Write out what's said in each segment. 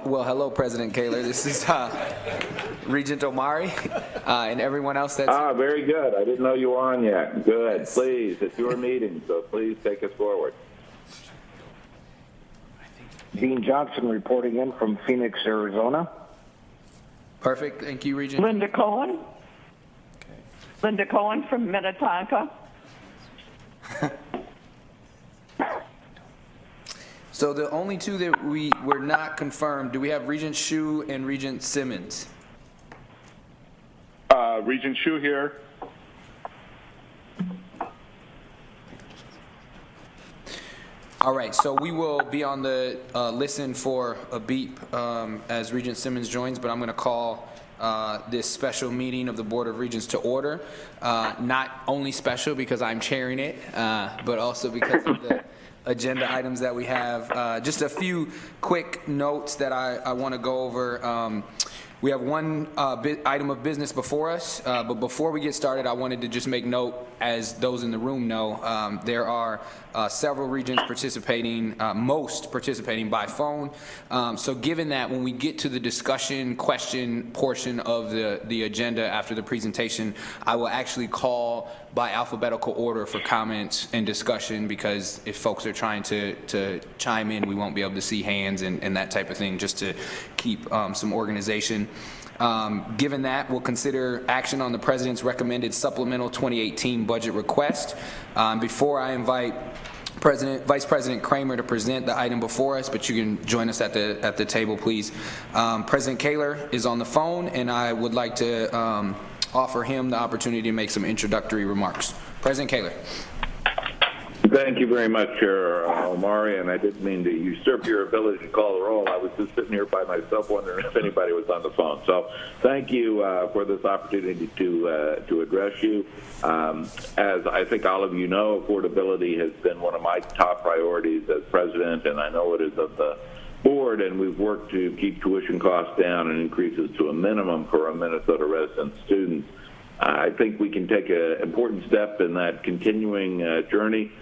Well, hello, President Kaler. This is Regent Omari and everyone else that's... Very good. I didn't know you were on yet. Good. Yes. Please, it's your meeting, so please take us forward. Dean Johnson reporting in from Phoenix, Arizona. Perfect. Thank you, Regent. Linda Cohen. Okay. Linda Cohen from Minnetonka. So the only two that we were not confirmed, do we have Regent Hsu and Regent Simmons? Regent Hsu here. All right, so we will be on the listen for a beep as Regent Simmons joins, but I'm going to call this special meeting of the Board of Regents to order. Not only special because I'm chairing it, but also because of the agenda items that we have. Just a few quick notes that I want to go over. We have one item of business before us, but before we get started, I wanted to just make note, as those in the room know, there are several regents participating, most participating by phone. So given that, when we get to the discussion question portion of the agenda after the presentation, I will actually call by alphabetical order for comments and discussion, because if folks are trying to chime in, we won't be able to see hands and that type of thing, just to keep some organization. Given that, we'll consider action on the President's recommended supplemental 2018 budget request. Before I invite Vice President Kramer to present the item before us, but you can join us at the table, please. President Kaler is on the phone, and I would like to offer him the opportunity to make some introductory remarks. President Kaler. Thank you very much, Chair Omari, and I didn't mean to usurp your ability to call the roll. I was just sitting here by myself wondering if anybody was on the phone. So thank you for this opportunity to address you. As I think all of you know, affordability has been one of my top priorities as president, and I know it is of the board, and we've worked to keep tuition costs down and increases to a minimum for our Minnesota resident students. I think we can take an important step in that continuing journey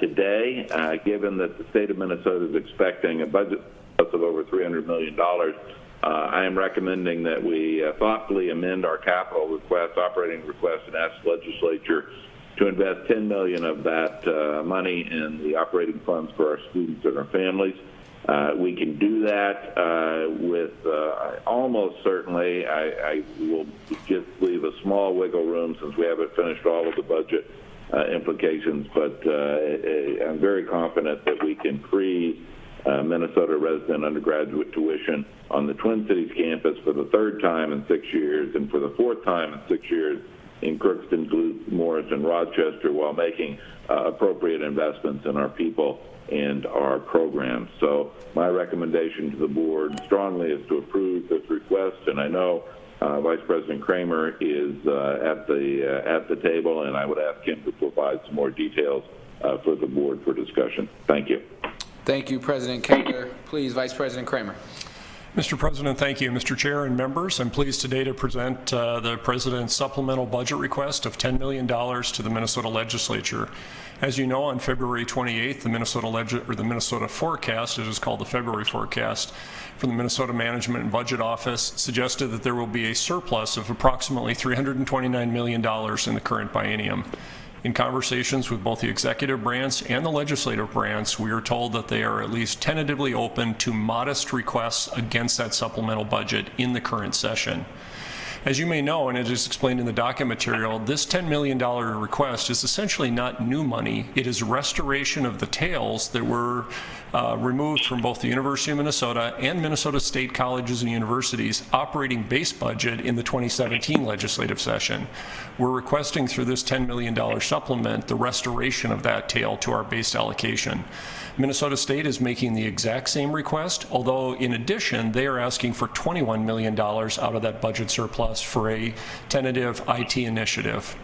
today, given that the state of Minnesota is expecting a budget of over $300 million. I am recommending that we thoughtfully amend our capital request, operating request, and ask the legislature to invest $10 million of that money in the operating funds for our students and our families. We can do that with almost certainly, I will just leave a small wiggle room since we haven't finished all of the budget implications, but I'm very confident that we can freeze Minnesota resident undergraduate tuition on the Twin Cities campus for the third time in 6 years and for the fourth time in 6 years in Crookston, Duluth, Morris, and Rochester, while making appropriate investments in our people and our programs. So my recommendation to the board strongly is to approve this request, and I know Vice President Kramer is at the table, and I would ask him to provide some more details for the board for discussion. Thank you. Thank you, President Kaler. Please, Vice President Kramer. Mr. President, thank you. Mr. Chair and members, I'm pleased today to present the President's supplemental budget request of $10 million to the Minnesota Legislature. As you know, on February 28th, the Minnesota forecast, it is called the February forecast, from the Minnesota Management and Budget Office, suggested that there will be a surplus of approximately $329 million in the current biennium. In conversations with both the executive branch and the legislative branch, we are told that they are at least tentatively open to modest requests against that supplemental budget in the current session. As you may know, and it is explained in the docket material, this $10 million request is essentially not new money. It is restoration of the tails that were removed from both the University of Minnesota and Minnesota State Colleges and Universities operating base budget in the 2017 legislative session. We're requesting through this $10 million supplement the restoration of that tail to our base allocation. Minnesota State is making the exact same request, although in addition, they are asking for $21 million out of that budget surplus for a tentative IT initiative.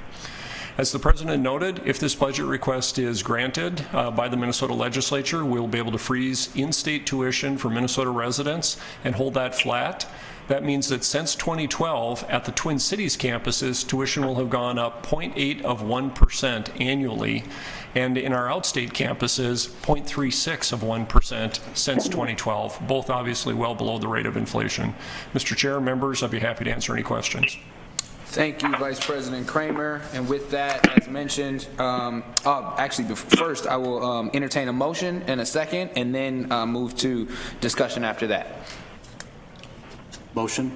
As the President noted, if this budget request is granted by the Minnesota Legislature, we'll be able to freeze in-state tuition for Minnesota residents and hold that flat. That means that since 2012, at the Twin Cities campuses, tuition will have gone up 0.8% annually, and in our outstate campuses, 0.36% since 2012, both obviously well below the rate of inflation. Mr. Chair, members, I'd be happy to answer any questions. Thank you, Vice President Kramer. And with that, as mentioned, first I will entertain a motion and a second, and then move to discussion after that. Motion?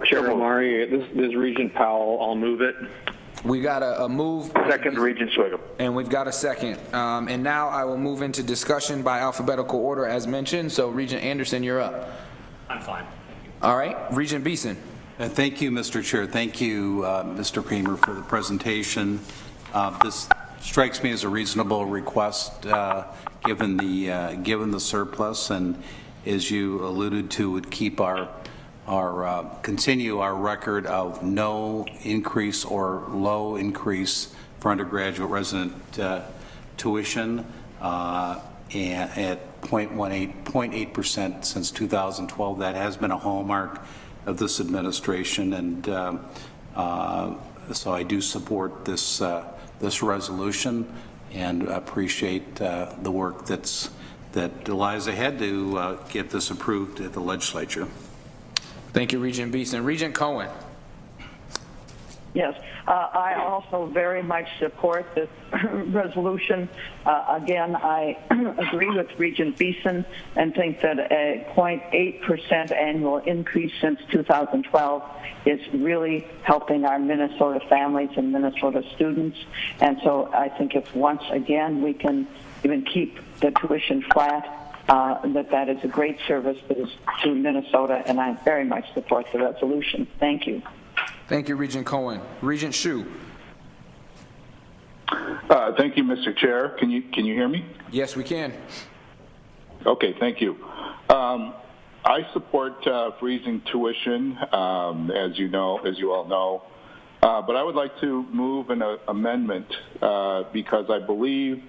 Chair Omari, this is Regent Powell. I'll move it. We got a move. Second, Regent Swigum. And we've got a second. And now I will move into discussion by alphabetical order as mentioned. So Regent Anderson, you're up. I'm fine. All right, Regent Beeson. Thank you, Mr. Chair. Thank you, Mr. Kramer, for the presentation. This strikes me as a reasonable request given the surplus, and as you alluded to, would keep continue our record of no increase or low increase for undergraduate resident tuition and at 0.8% since 2012. That has been a hallmark of this administration, and so I do support this resolution and appreciate the work that lies ahead to get this approved at the legislature. Thank you, Regent Beeson. Regent Cohen. Yes, I also very much support this resolution. Again, I agree with Regent Beeson and think that a 0.8% annual increase since 2012 is really helping our Minnesota families and Minnesota students. And so I think if once again we can even keep the tuition flat, that is a great service to Minnesota, and I very much support the resolution. Thank you. Thank you, Regent Cohen. Regent Hsu. Thank you, Mr. Chair. Can you hear me? Yes, we can. Okay, thank you. I support freezing tuition, as you all know, but I would like to move an amendment because I believe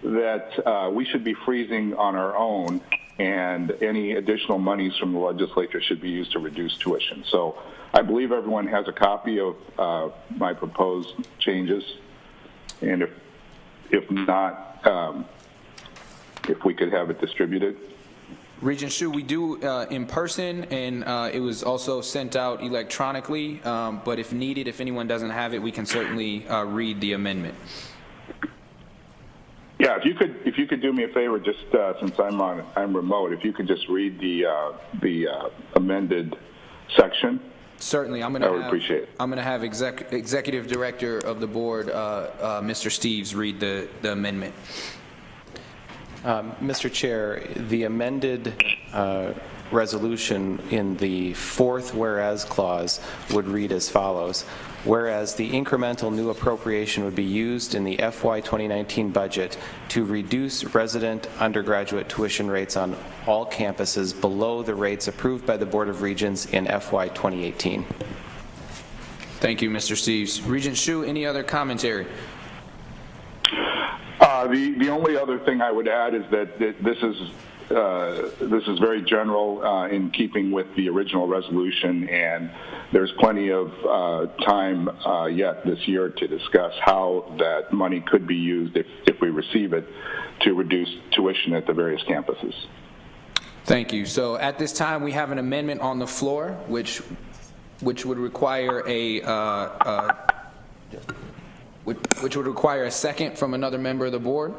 that we should be freezing on our own, and any additional monies from the legislature should be used to reduce tuition. So I believe everyone has a copy of my proposed changes, and if not, if we could have it distributed. Regent Hsu, we do in person, and it was also sent out electronically, but if needed, if anyone doesn't have it, we can certainly read the amendment. Yeah, if you could do me a favor, just since I'm remote, if you could just read the amended section. Certainly, I would appreciate it. I'm going to have Executive Director of the Board, Mr. Steves, read the amendment. Mr. Chair, the amended resolution in the fourth whereas clause would read as follows. Whereas the incremental new appropriation would be used in the FY 2019 budget to reduce resident undergraduate tuition rates on all campuses below the rates approved by the Board of Regents in FY 2018. Thank you, Mr. Steves. Regent Hsu, any other commentary? The only other thing I would add is that this is very general in keeping with the original resolution, and there's plenty of time yet this year to discuss how that money could be used if we receive it to reduce tuition at the various campuses. Thank you. So at this time, we have an amendment on the floor, which would require a second from another member of the board.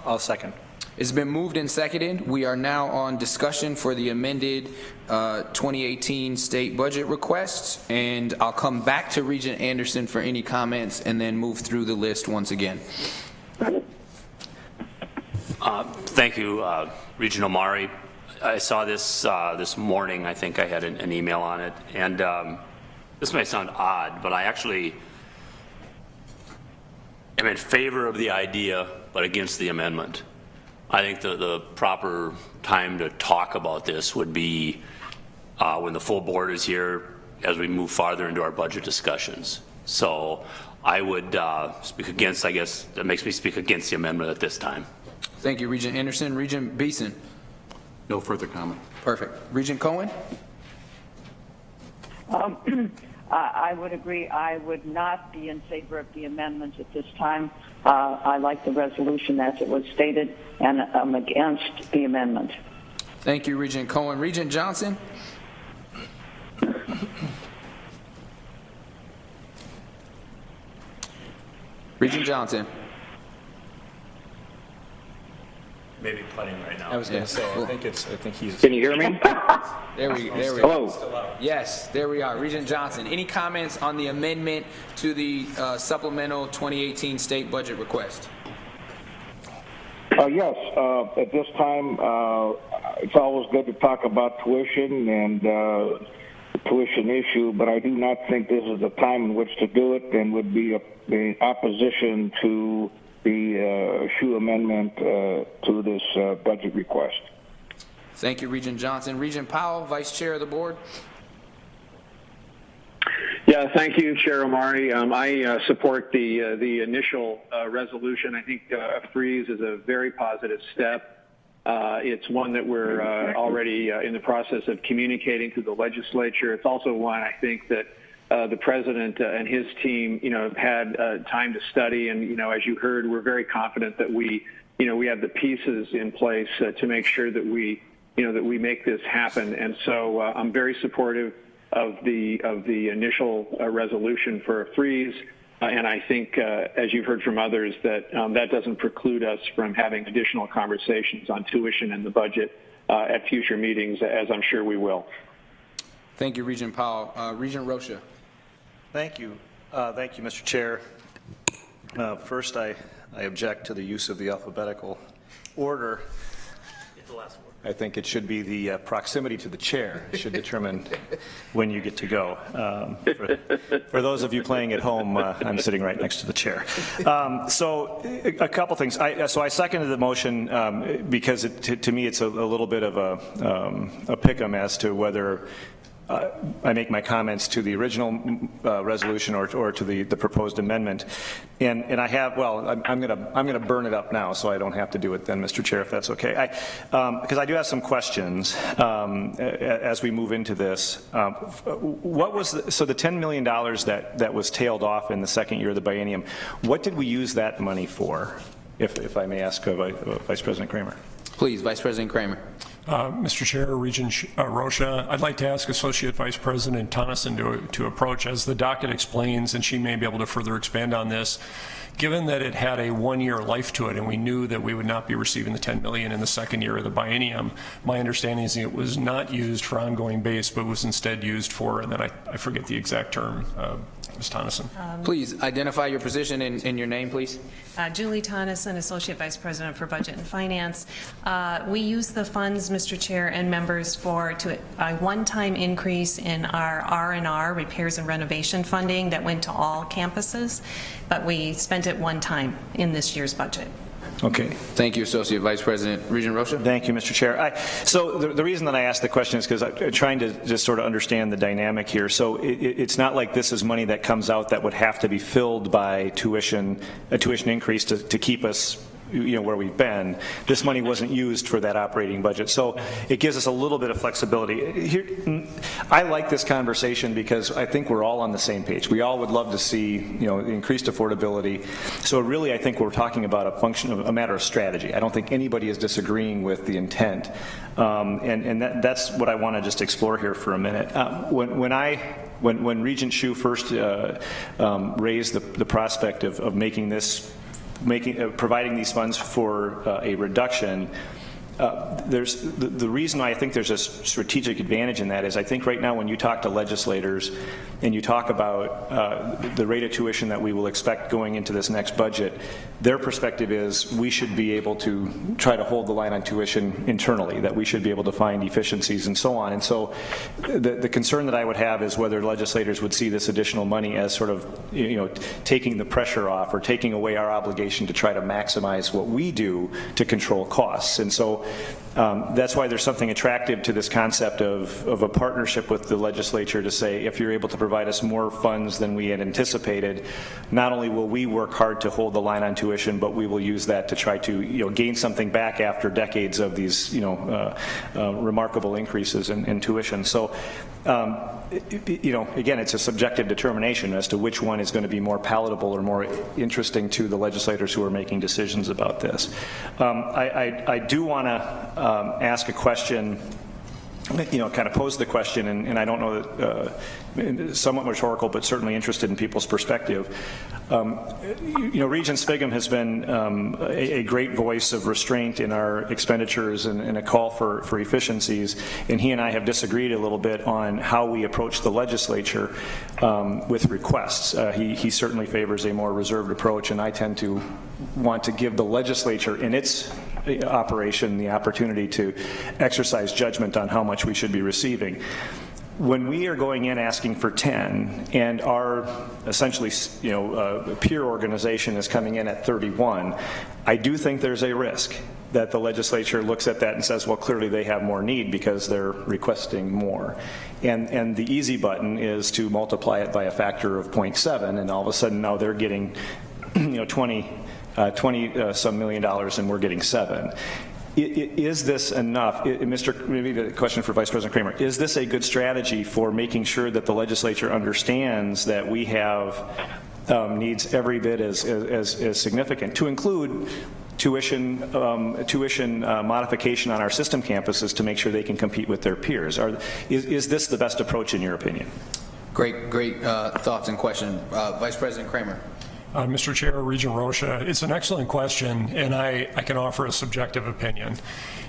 I'll second. It's been moved and seconded. We are now on discussion for the amended 2018 state budget requests, and I'll come back to Regent Anderson for any comments and then move through the list once again. Thank you, Regent Omari. I saw this this morning. I think I had an email on it, and this may sound odd, but I actually am in favor of the idea, but against the amendment. I think the proper time to talk about this would be when the full board is here as we move farther into our budget discussions. So I would speak against, I guess, that makes me speak against the amendment at this time. Thank you, Regent Anderson. Regent Beeson. No further comment. Perfect. Regent Cohen? I would agree. I would not be in favor of the amendment at this time. I like the resolution as it was stated, and I'm against the amendment. Thank you, Regent Cohen. Regent Johnson? Regent Johnson. Maybe putting right now. I was going to say, I think he's. Can you hear me? There we Hello. are. Yes, there we are. Regent Johnson, any comments on the amendment to the supplemental 2018 state budget request? Yes. At this time, it's always good to talk about tuition and the tuition issue, but I do not think this is the time in which to do it, and would be in opposition to the SHU amendment to this budget request. Thank you, Regent Johnson. Regent Powell, Vice Chair of the Board. Yeah, thank you, Chair Omari. I support the initial resolution. I think a freeze is a very positive step. It's one that we're already in the process of communicating to the legislature. It's also one I think that the president and his team, have had time to study, and as you heard, we're very confident that we have the pieces in place to make sure that we make this happen. And so I'm very supportive of the initial resolution for a freeze, and I think, as you've heard from others, that that doesn't preclude us from having additional conversations on tuition and the budget at future meetings, as I'm sure we will. Thank you, Regent Powell. Regent Rocha. Thank you. Thank you, Mr. Chair. First, I object to the use of the alphabetical order. I think it should be the proximity to the chair should determine when you get to go. For those of you playing at home, I'm sitting right next to the chair. So a couple things. So I seconded the motion because to me it's a little bit of a pick-em as to whether I make my comments to the original resolution or to the proposed amendment, and I have. Well, I'm gonna burn it up now, so I don't have to do it then, Mr. Chair, if that's okay. Because I do have some questions as we move into this. What was the $10 million that was tailed off in the second year of the biennium? What did we use that money for? If I may ask Vice President Kramer. Please, Vice President Kramer. Mr. Chair, Regent Rocha, I'd like to ask Associate Vice President Tonneson to approach, as the docket explains, and she may be able to further expand on this. Given that it had a one-year life to it, and we knew that we would not be receiving the $10 million in the second year of the biennium, my understanding is it was not used for ongoing base, but was instead used for, and then I forget the exact term, Ms. Tonneson. Please identify your position and your name, please. Julie Tonneson, Associate Vice President for Budget and Finance. We use the funds, Mr. Chair and members, for a one-time increase in our R&R, repairs and renovation funding, that went to all campuses, but we spent it one time in this year's budget. Okay. Thank you, Associate Vice President. Regent Rocha. Thank you, Mr. Chair. So the reason that I asked the question is because I'm trying to just sort of understand the dynamic here. So it's not like this is money that comes out that would have to be filled by a tuition increase to keep us where we've been. This money wasn't used for that operating budget. So it gives us a little bit of flexibility. Here, I like this conversation because I think we're all on the same page. We all would love to see, increased affordability. So really, I think we're talking about a matter of strategy. I don't think anybody is disagreeing with the intent. And that's what I want to just explore here for a minute. When Regent Hsu first raised the prospect of providing these funds for a reduction, there's the reason I think there's a strategic advantage in that is I think right now when you talk to legislators and you talk about the rate of tuition that we will expect going into this next budget, their perspective is we should be able to try to hold the line on tuition internally, that we should be able to find efficiencies and so on. And so the concern that I would have is whether legislators would see this additional money as sort of taking the pressure off or taking away our obligation to try to maximize what we do to control costs. And so that's why there's something attractive to this concept of a partnership with the legislature to say, if you're able to provide us more funds than we had anticipated, not only will we work hard to hold the line on tuition, but we will use that to try to gain something back after decades of these remarkable increases in tuition. So again, it's a subjective determination as to which one is going to be more palatable or more interesting to the legislators who are making decisions about this. I do want to ask a question, kind of pose the question, and I don't know that, somewhat rhetorical, but certainly interested in people's perspective. Regent Sviggum has been a great voice of restraint in our expenditures and a call for efficiencies, and he and I have disagreed a little bit on how we approach the legislature with requests. He certainly favors a more reserved approach, and I tend to want to give the legislature in its operation the opportunity to exercise judgment on how much we should be receiving. When we are going in asking for 10 and our essentially peer organization is coming in at 31, I do think there's a risk that the legislature looks at that and says, well, clearly they have more need because they're requesting more. And the easy button is to multiply it by a factor of 0.7, and all of a sudden now they're getting 20 some million dollars and we're getting 7. Is this enough? Maybe the question for Vice President Kramer, is this a good strategy for making sure that the legislature understands that we have needs every bit as significant, to include tuition modification on our system campuses to make sure they can compete with their peers? Is this the best approach in your opinion? Great thoughts and question. Vice President Kramer. Mr. Chair, Regent Rocha, it's an excellent question, and I can offer a subjective opinion.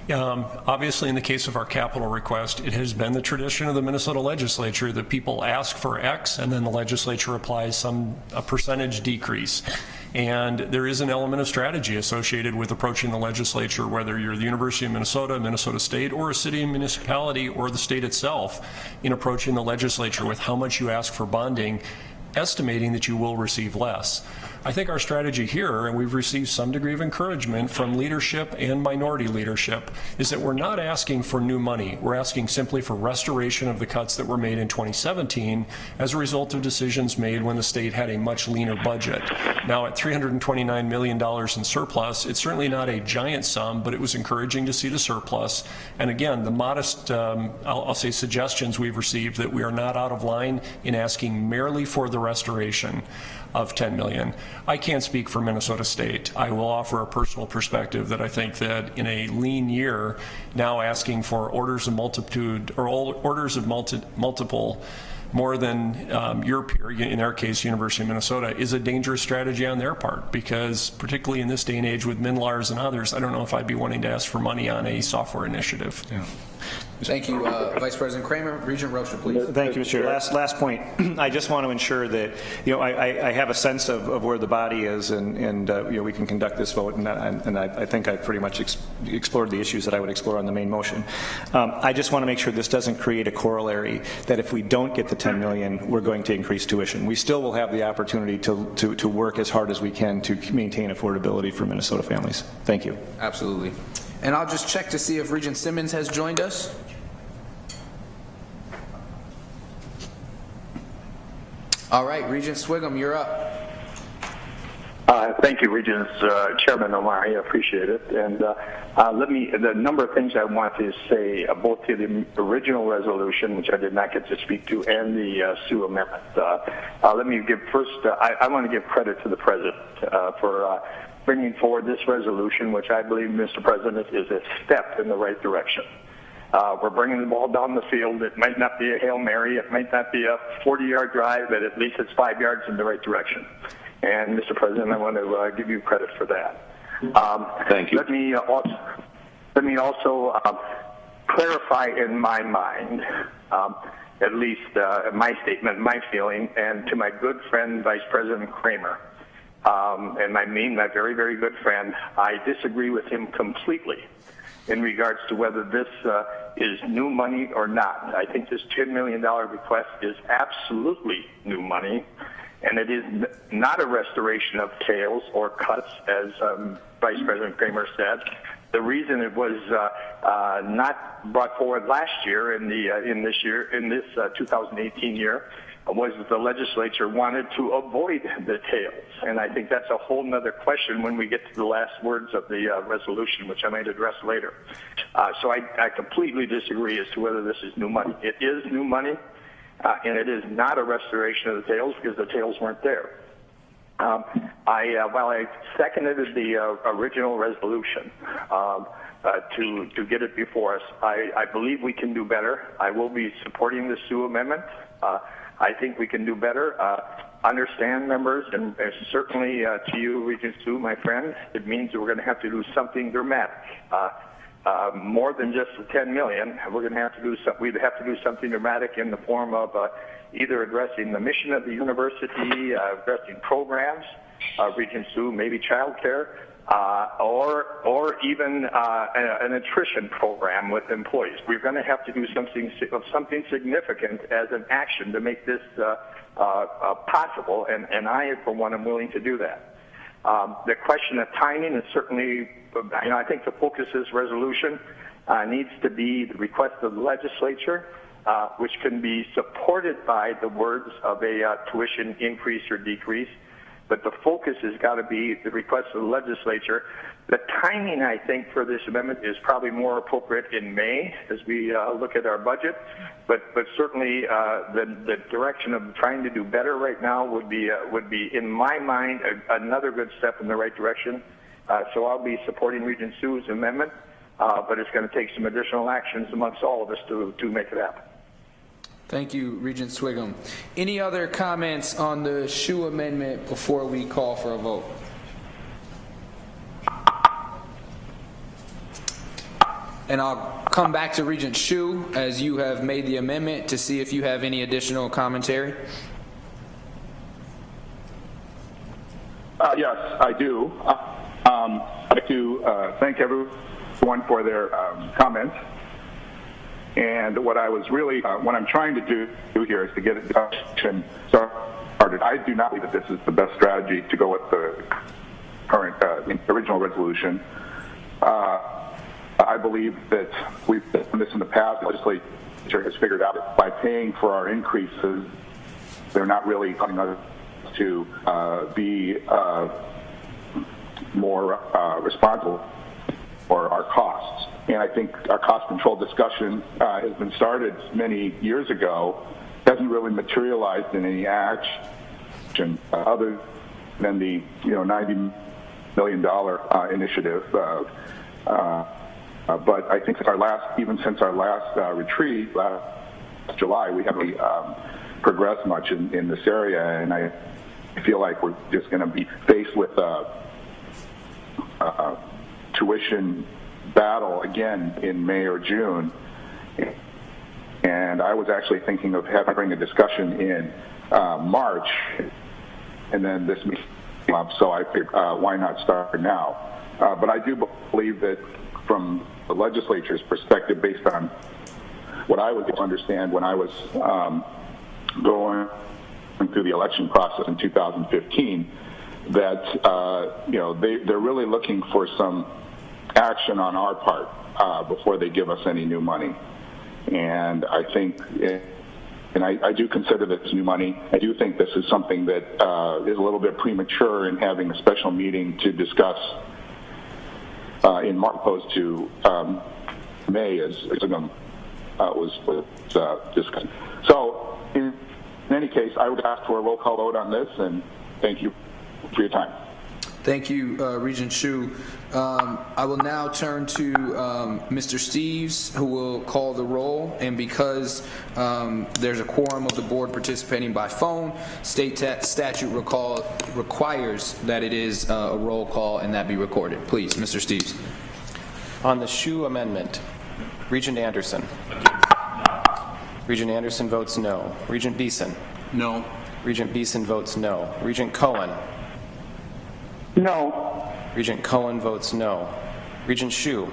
Obviously, in the case of our capital request, it has been the tradition of the Minnesota legislature that people ask for X, and then the legislature applies a percentage decrease. And there is an element of strategy associated with approaching the legislature, whether you're the University of Minnesota, Minnesota State, or a city and municipality, or the state itself, in approaching the legislature with how much you ask for bonding, estimating that you will receive less. I think our strategy here, and we've received some degree of encouragement from leadership and minority leadership, is that we're not asking for new money. We're asking simply for restoration of the cuts that were made in 2017 as a result of decisions made when the state had a much leaner budget. Now, at $329 million in surplus, it's certainly not a giant sum, but it was encouraging to see the surplus. And again, the modest, I'll say, suggestions we've received that we are not out of line in asking merely for the restoration of $10 million. I can't speak for Minnesota State. I will offer a personal perspective that I think that in a lean year, now asking for orders of multitude or orders of multiple more than your peer, in our case, University of Minnesota, is a dangerous strategy on their part, because particularly in this day and age with MNLARs and others, I don't know if I'd be wanting to ask for money on a software initiative. Yeah. Thank you, Vice President Kramer. Regent Rocha, please. Thank you, Mr. Chair. Last point. I just want to ensure that I have a sense of where the body is, and we can conduct this vote, and I think I've pretty much explored the issues that I would explore on the main motion. I just want to make sure this doesn't create a corollary that if we don't get the $10 million, we're going to increase tuition. We still will have the opportunity to work as hard as we can to maintain affordability for Minnesota families. Thank you. Absolutely. And I'll just check to see if Regent Simmons has joined us. All right, Regent Sviggum, you're up. Thank you, Regents Chairman Omari. I appreciate it. And the number of things I want to say, both to the original resolution, which I did not get to speak to, and the Sioux amendment. Let me give first, I want to give credit to the President for bringing forward this resolution, which I believe, Mr. President, is a step in the right direction. We're bringing the ball down the field. It might not be a Hail Mary. It might not be a 40-yard drive, but at least it's 5 yards in the right direction. And, Mr. President, I want to give you credit for that. Thank you. Let me also clarify in my mind, at least my statement, my feeling, and to my good friend, Vice President Kramer, and I mean my very, very good friend, I disagree with him completely in regards to whether this is new money or not. I think this $10 million request is absolutely new money, and it is not a restoration of tails or cuts, as Vice President Kramer said. The reason it was not brought forward last year in this 2018 year was that the legislature wanted to avoid the tails. And I think that's a whole nother question when we get to the last words of the resolution, which I might address later. So I completely disagree as to whether this is new money. It is new money, and it is not a restoration of the tails because the tails weren't there. While I seconded the original resolution to get it before us, I believe we can do better. I will be supporting the Sioux amendment. I think we can do better. Understand, members, and certainly to you, Regent Sioux, my friend, it means that we're going to have to do something dramatic. More than just the $10 million, we're going to have to do we'd have to do something dramatic in the form of either addressing the mission of the university, addressing programs, Regent Sioux, maybe childcare, or even an attrition program with employees. We're going to have to do something significant as an action to make this possible, and I, for one, am willing to do that. The question of timing is certainly, I think the focus of this resolution needs to be the request of the legislature, which can be supported by the words of a tuition increase or decrease. But the focus has got to be the request of the legislature. The timing, I think, for this amendment is probably more appropriate in May as we look at our budget. But certainly the direction of trying to do better right now would be in my mind, another good step in the right direction. So I'll be supporting Regent Sioux's amendment, but it's going to take some additional actions amongst all of us to make it happen. Thank you, Regent Swigum. Any other comments on the Sioux amendment before we call for a vote? And I'll come back to Regent Sioux as you have made the amendment to see if you have any additional commentary. Yes, I do. I'd like to thank everyone for their comments. And what I was really, what I'm trying to do here is to get a discussion started. I do not believe that this is the best strategy to go with the current original resolution. I believe that we've done this in the past. The legislature has figured out that by paying for our increases, they're not really causing us to be more responsible for our costs. And I think our cost control discussion has been started many years ago, hasn't really materialized in any action other than the $90 million initiative. But I think since our last retreat last July, we haven't progressed much in this area, and I feel like we're just going to be faced with tuition battle again in May or June. And I was actually thinking of having a discussion in March, and then this meeting came up, so I figured, why not start now? But I do believe that from the legislature's perspective, based on what I was able to understand when I was going through the election process in 2015, that they're really looking for some action on our part before they give us any new money. And I think, and I do consider this new money. I do think this is something that is a little bit premature in having a special meeting to discuss in March opposed to May, as was discussed. So in any case, I would ask for a roll call vote on this, and thank you for your time. Thank you, Regent Sioux. I will now turn to Mr. Steves, who will call the roll. And because there's a quorum of the board participating by phone, state statute requires that it is a roll call and that be recorded. Please, Mr. Steves. On the Sioux amendment, Regent Anderson. Regent Anderson votes no. Regent Beeson. No. Regent Beeson votes no. Regent Cohen. No. Regent Cohen votes no. Regent Sioux.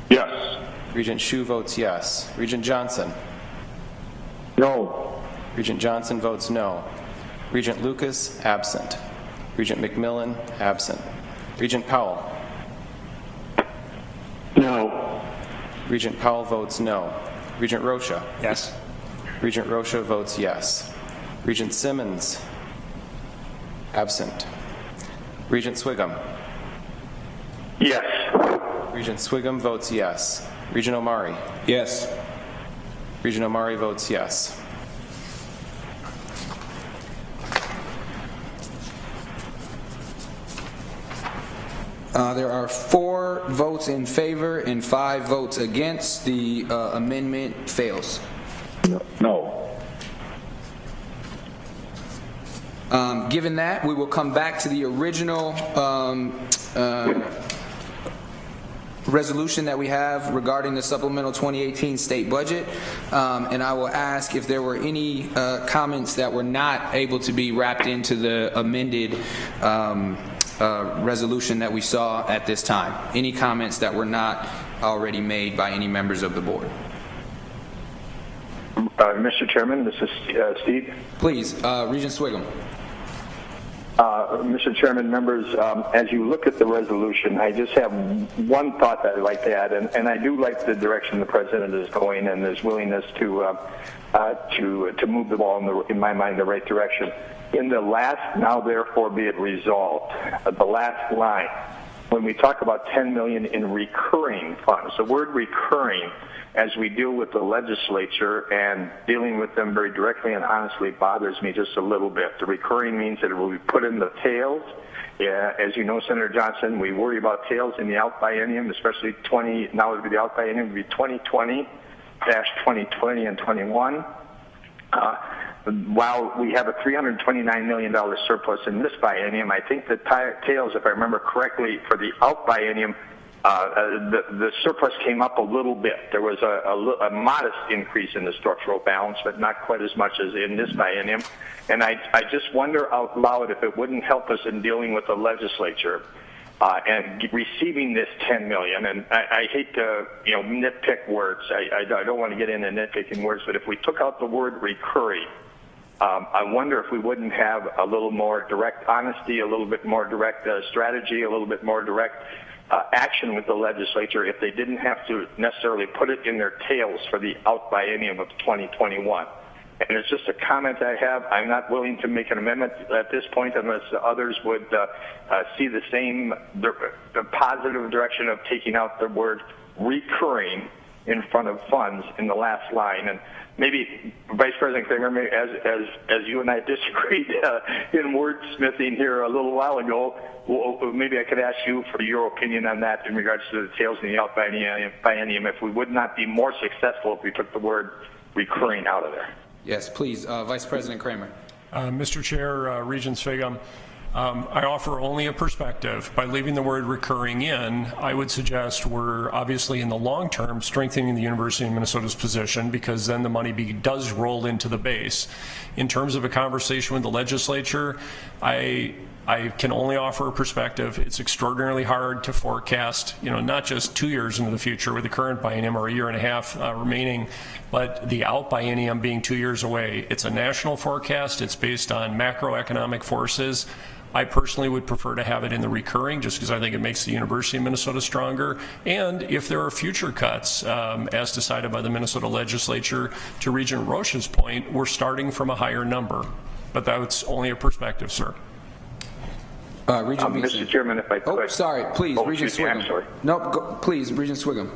Yes. Regent Sioux votes yes. Regent Johnson. No. Regent Johnson votes no. Regent Lucas, absent. Regent McMillan, absent. Regent Powell. No. Regent Powell votes no. Regent Rocha? Yes. Regent Rocha votes yes. Regent Simmons? Absent. Regent Swigum? Yes. Regent Swigum votes yes. Regent Omari? Yes. Regent Omari votes yes. There are 4 votes in favor and 5 votes against. The amendment fails. No. Given that, we will come back to the original resolution that we have regarding the supplemental 2018 state budget, and I will ask if there were any comments that were not able to be wrapped into the amended resolution that we saw at this time. Any comments that were not already made by any members of the board? Mr. Chairman, this is Steve. Please, Regent Swigum. Mr. Chairman, members, as you look at the resolution, I just have one thought that I'd like to add, and I do like the direction the President is going and his willingness to move the ball in my mind, the right direction. In the last, now therefore be it resolved, the last line, when we talk about $10 million in recurring funds, the word recurring, as we deal with the legislature and dealing with them very directly and honestly, bothers me just a little bit. The recurring means that it will be put in the tails. Yeah, as you know, Senator Johnson, we worry about tails in the out biennium, especially now it would be the out biennium, it would be 2020, 2020 and 21. While we have a $329 million surplus in this biennium, I think the tails, if I remember correctly, for the out biennium, the surplus came up a little bit. There was a modest increase in the structural balance, but not quite as much as in this biennium. And I just wonder out loud if it wouldn't help us in dealing with the legislature and receiving this $10 million. And I hate to nitpick words. I don't want to get into nitpicking words, but if we took out the word recurring, I wonder if we wouldn't have a little more direct honesty, a little bit more direct strategy, a little bit more direct action with the legislature if they didn't have to necessarily put it in their tails for the out biennium of 2021. And it's just a comment I have. I'm not willing to make an amendment at this point unless others would see the same the positive direction of taking out the word recurring in front of funds in the last line. And maybe, Vice President Kramer, as you and I disagreed in wordsmithing here a little while ago, maybe I could ask you for your opinion on that in regards to the tails in the out biennium, if we would not be more successful if we took the word recurring out of there. Yes, please, Vice President Kramer. Mr. Chair, Regent Swigum, I offer only a perspective. By leaving the word recurring in, I would suggest we're obviously in the long term strengthening the University of Minnesota's position, because then the money does roll into the base. In terms of a conversation with the legislature, I can only offer a perspective. It's extraordinarily hard to forecast, not just 2 years into the future with the current biennium or a year and a half remaining, but the out biennium being 2 years away. It's a national forecast. It's based on macroeconomic forces. I personally would prefer to have it in the recurring, just because I think it makes the University of Minnesota stronger. And if there are future cuts, as decided by the Minnesota legislature, to Regent Rocha's point, we're starting from a higher number. But that's only a perspective, sir. Mr. Chairman, if I could. Oh, sorry, please, Regent Swigum. I'm sorry. No, please, Regent Swigum.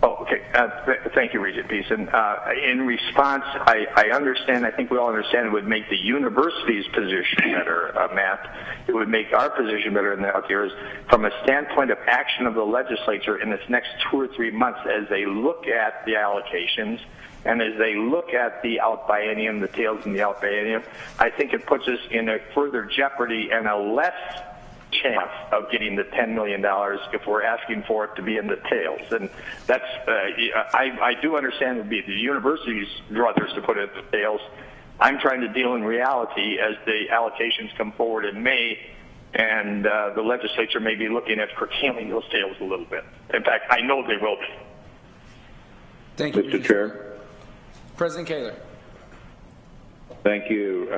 Oh, okay. Thank you, Regent Beeson. In response, I understand, I think we all understand it would make the university's position better, Matt. It would make our position better in the out years from a standpoint of action of the legislature in this next 2 or 3 months as they look at the allocations and as they look at the out biennium, the tails in the out biennium. I think it puts us in a further jeopardy and a less chance of getting the $10 million if we're asking for it to be in the tails. And that's, I do understand it would be the university's druthers to put it in the tails. I'm trying to deal in reality as the allocations come forward in May, and the legislature may be looking at curtailing those tails a little bit. In fact, I know they will be. Thank you, Mr. Chair. President Kaler. Thank you,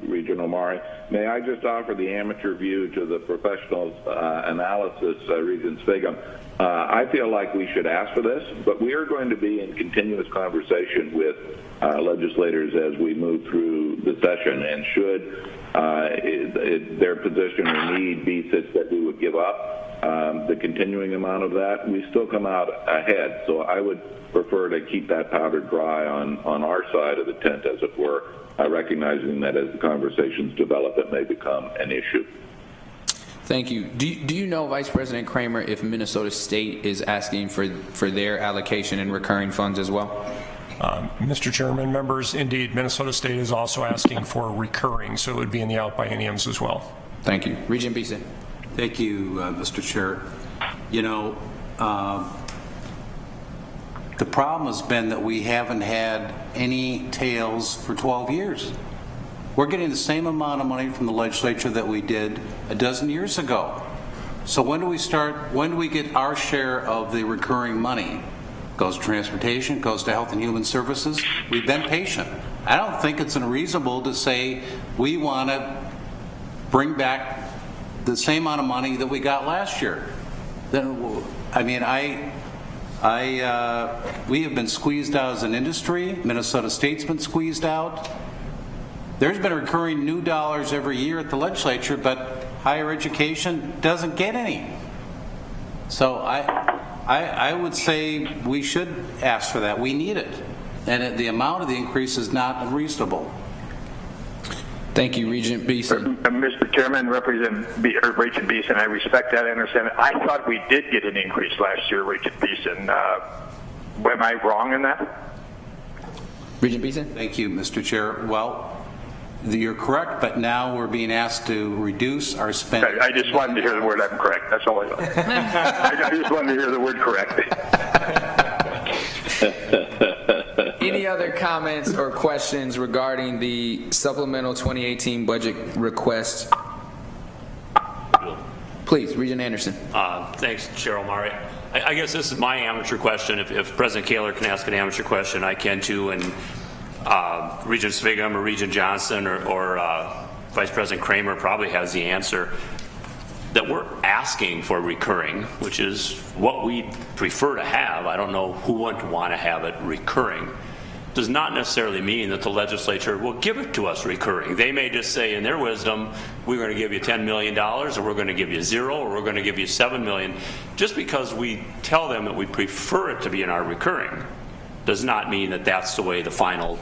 Regent Omari. May I just offer the amateur view to the professional analysis, Regent Swigum. I feel like we should ask for this, but we are going to be in continuous conversation with legislators as we move through the session, and should their position or need be such that we would give up the continuing amount of that, we still come out ahead. So I would prefer to keep that powder dry on our side of the tent, as it were, recognizing that as the conversations develop, it may become an issue. Thank you. Do you know, Vice President Kramer, if Minnesota State is asking for their allocation in recurring funds as well? Mr. Chairman, members, indeed, Minnesota State is also asking for recurring, so it would be in the out bienniums as well. Thank you. Regent Beeson. Thank you, Mr. Chair. You know, the problem has been that we haven't had any tails for 12 years. We're getting the same amount of money from the legislature that we did a dozen years ago. So when do we get our share of the recurring money? Goes to transportation, goes to health and human services. We've been patient. I don't think it's unreasonable to say we want to bring back the same amount of money that we got last year. Then, I mean, we have been squeezed out as an industry. Minnesota State's been squeezed out. There's been recurring new dollars every year at the legislature, but higher education doesn't get any. So I would say we should ask for that. We need it. And the amount of the increase is not unreasonable. Thank you, Regent Beeson. Mr. Chairman, Regent Beeson, I respect that. I understand it. I thought we did get an increase last year, Regent Beeson. Am I wrong in that? Regent Beeson? Thank you, Mr. Chair. Well, you're correct, but now we're being asked to reduce our spending. I just wanted to hear the word I'm correct. That's all I thought. I just wanted to hear the word correct. Any other comments or questions regarding the supplemental 2018 budget request? Please, Regent Anderson. Thanks, Chair Omari. I guess this is my amateur question. If President Kaler can ask an amateur question, I can too. And Regent Svigum or Regent Johnson or Vice President Kramer probably has the answer. That we're asking for recurring, which is what we prefer to have. I don't know who wouldn't want to have it recurring. Does not necessarily mean that the legislature will give it to us recurring. They may just say in their wisdom, we're going to give you $10 million, or we're going to give you zero, or we're going to give you $7 million. Just because we tell them that we prefer it to be in our recurring does not mean that that's the way the final,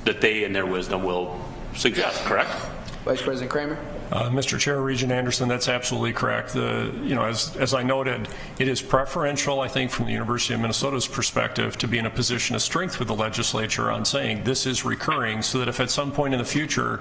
that they in their wisdom will suggest, correct? Vice President Kramer? Mr. Chair, Regent Anderson, that's absolutely correct. As I noted, it is preferential, I think, from the University of Minnesota's perspective to be in a position of strength with the legislature on saying this is recurring, so that if at some point in the future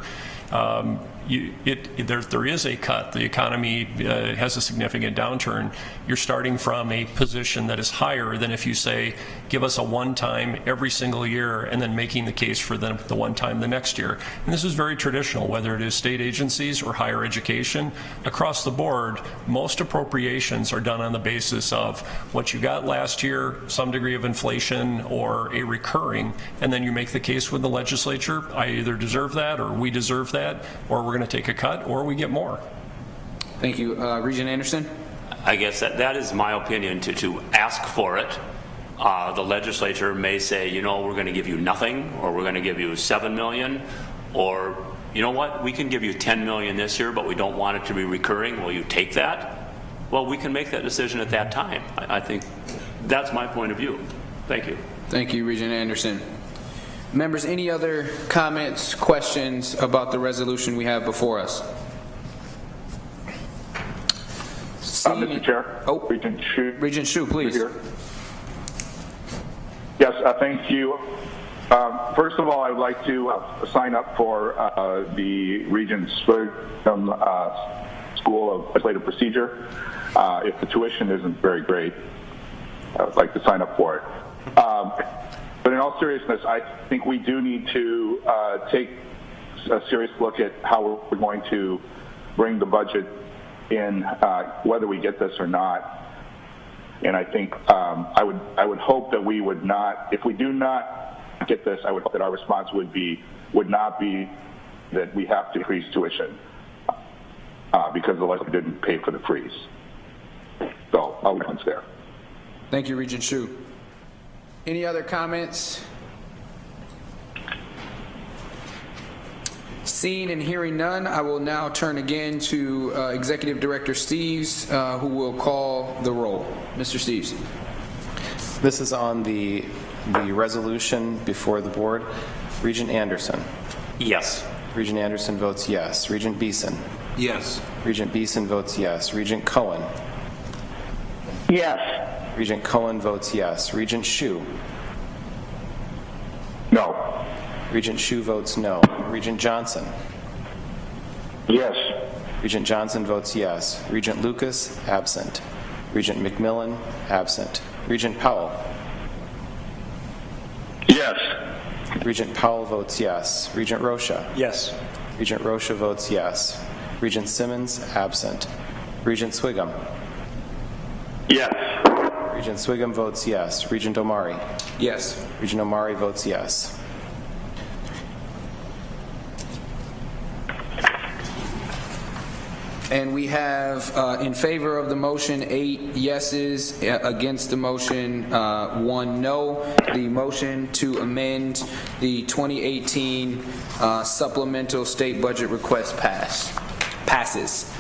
there is a cut, the economy has a significant downturn, you're starting from a position that is higher than if you say, give us a one-time every single year and then making the case for the one-time the next year. And this is very traditional, whether it is state agencies or higher education. Across the board, most appropriations are done on the basis of what you got last year, some degree of inflation, or a recurring, and then you make the case with the legislature, I either deserve that or we deserve that, or we're going to take a cut, or we get more. Thank you. Regent Anderson? I guess that is my opinion, to ask for it. The legislature may say, you know, we're going to give you nothing, or we're going to give you $7 million, or you know what, we can give you $10 million this year, but we don't want it to be recurring. Will you take that? Well, we can make that decision at that time. I think that's my point of view. Thank you. Thank you, Regent Anderson. Members, any other comments, questions about the resolution we have before us? Mr. Chair. Oh, Regent Hsu. Regent Hsu, please. Here. Yes, thank you. First of all, I would like to sign up for the Regents School of Legislative Procedure. If the tuition isn't very great, I would like to sign up for it. But in all seriousness, I think we do need to take a serious look at how we're going to bring the budget in, whether we get this or not. And I think I would hope that we would not, if we do not get this, I would hope that our response would not be that we have to increase tuition because the legislature didn't pay for the freeze. So I'll end there. Thank you, Regent Shu. Any other comments? Seeing and hearing none, I will now turn again to Executive Director Steves, who will call the roll. Mr. Steves. This is on the resolution before the board. Regent Anderson. Yes. Regent Anderson votes yes. Regent Beeson. Yes. Regent Beeson votes yes. Regent Cohen. Yes. Regent Cohen votes yes. Regent Shu. No. Regent Shu votes no. Regent Johnson. Yes. Regent Johnson votes yes. Regent Lucas, absent. Regent McMillan, absent. Regent Powell. Yes. Regent Powell votes yes. Regent Rocha. Yes. Regent Rocha votes yes. Regent Simmons, absent. Regent Swigum. Yes. Regent Swigum votes yes. Regent Omari. Yes. Regent Omari votes yes. And we have in favor of the motion 8 yeses, against the motion 1 no. The motion to amend the 2018 supplemental state budget request passes.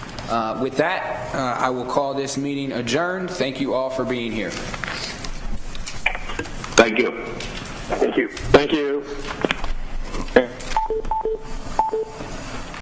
With that, I will call this meeting adjourned. Thank you all for being here. Thank you. Thank you. Thank you.